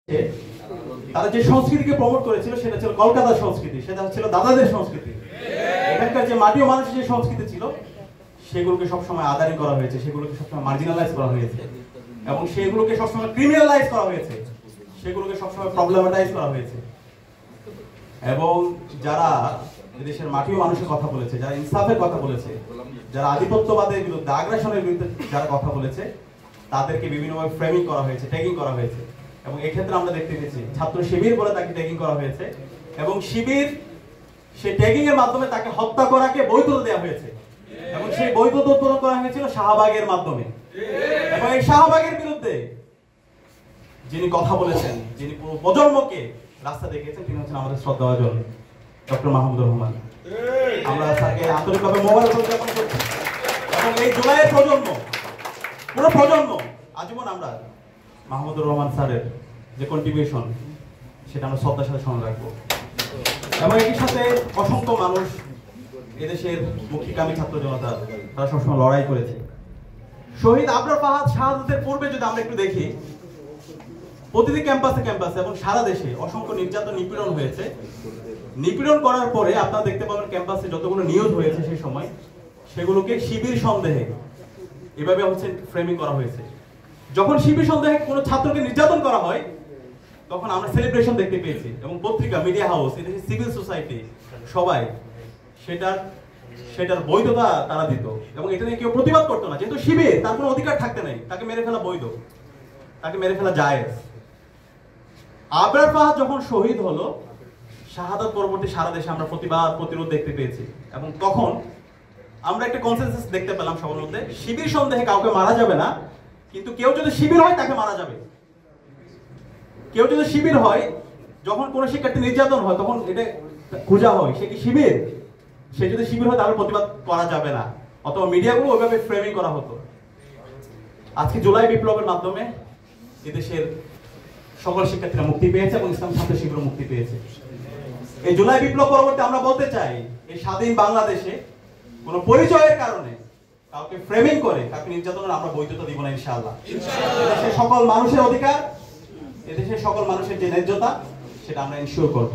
তারা যে সংস্কৃতিকে প্রমোট করেছিল সেটা ছিল কলকাতার সংস্কৃতি, সেটা ছিল দাদাদের সংস্কৃতি। এখানকার যে মাটি ও মানুষের যে সংস্কৃতি ছিল সেগুলোকে সবসময় আদারি করা হয়েছে, সেগুলোকে সবসময় মার্জিনালাইজ করা হয়েছে এবং সেগুলোকে সবসময় ক্রিমিনালাইজ করা হয়েছে, সেগুলোকে সবসময় প্রবলেমাটাইজ করা হয়েছে। এবং যারা দেশের মাটি ও মানুষের কথা বলেছে, যারা ইনসাফের কথা বলেছে, যারা আধিপত্যবাদের বিরুদ্ধে, আগ্রাসনের বিরুদ্ধে যারা কথা বলেছে, তাদেরকে বিভিন্নভাবে ফ্রেমিং করা হয়েছে, ট্যাগিং করা হয়েছে। এবং এই ক্ষেত্রে আমরা দেখতে পেয়েছি ছাত্র শিবির বলে তাকে ট্যাগিং করা হয়েছে এবং শিবির সেই ট্যাগিং এর মাধ্যমে তাকে হত্যা করাকে বৈধতা দেওয়া হয়েছে এবং সেই বৈধতা উত্তোলন করা হয়েছিল শাহবাগের মাধ্যমে। এবং এই শাহবাগের বিরুদ্ধে যিনি কথা বলেছেন, যিনি পুরো প্রজন্মকে রাস্তা দেখিয়েছেন, তিনি হচ্ছেন আমাদের শ্রদ্ধাভাজন ডক্টর মাহমুদুর রহমান। আমরা তাকে আন্তরিকভাবে মোবারক উদযাপন করছি এবং এই জুলাইয়ের প্রজন্ম, পুরো প্রজন্ম আজীবন আমরা মাহমুদুর রহমান স্যারের যে কন্ট্রিবিউশন সেটা আমরা শ্রদ্ধার সাথে স্মরণ রাখবো। এবং একই সাথে অসংখ্য মানুষ এদেশের মুক্তিকামী ছাত্র জনতা, তারা সবসময় লড়াই করেছে। শহীদ আবরার ফাহাদ শাহাদাতের পূর্বে যদি আমরা একটু দেখি, প্রতিটি ক্যাম্পাসে ক্যাম্পাসে এবং সারা দেশে অসংখ্য নির্যাতন, নিপীড়ন হয়েছে। নিপীড়ন করার পরে আপনারা দেখতে পাবেন ক্যাম্পাসে যতগুলো নিয়োগ হয়েছে সেই সময় সেগুলোকে শিবির সন্দেহে এভাবে হচ্ছে ফ্রেমিং করা হয়েছে। যখন শিবির সন্দেহে কোনো ছাত্রকে নির্যাতন করা হয় তখন আমরা সেলিব্রেশন দেখতে পেয়েছি এবং পত্রিকা, মিডিয়া হাউস, এদেশের সিভিল সোসাইটি সবাই সেটার বৈধতা তারা দিত এবং এটা নিয়ে কেউ প্রতিবাদ করতো না, যেহেতু শিবির, তার কোনো অধিকার থাকতে নেই, তাকে মেরে ফেলা বৈধ, তাকে মেরে ফেলা জায়েজ। আবরার ফাহাদ যখন শহীদ হলো, শাহাদাত পরবর্তী সারা দেশে আমরা প্রতিবাদ, প্রতিরোধ দেখতে পেয়েছি এবং তখন আমরা একটা কনসেনসাস দেখতে পেলাম সবার মধ্যে, শিবির সন্দেহে কাউকে মারা যাবে না, কিন্তু কেউ যদি শিবির হয় তাকে মারা যাবে। কেউ যদি শিবির হয়, যখন কোনো শিক্ষার্থী নির্যাতন হয় তখন এটা খোঁজা হয় সে কি শিবির, সে যদি শিবির হয় তাহলে প্রতিবাদ করা যাবে না, অথবা মিডিয়াগুলো ওইভাবে ফ্রেমিং করা হতো। আজকে জুলাই বিপ্লবের মাধ্যমে এদেশের সকল শিক্ষার্থীরা মুক্তি পেয়েছে এবং ইসলাম ছাত্র শিবিরও মুক্তি পেয়েছে। এই জুলাই বিপ্লব পরবর্তী আমরা বলতে চাই, এই স্বাধীন বাংলাদেশে কোনো পরিচয়ের কারণে কাউকে ফ্রেমিং করে কাউকে নির্যাতনের আমরা বৈধতা দিব না ইনশাআল্লাহ। এদেশের সকল মানুষের অধিকার, এদেশের সকল মানুষের যে ন্যায্যতা, সেটা আমরা ইনশিওর করব।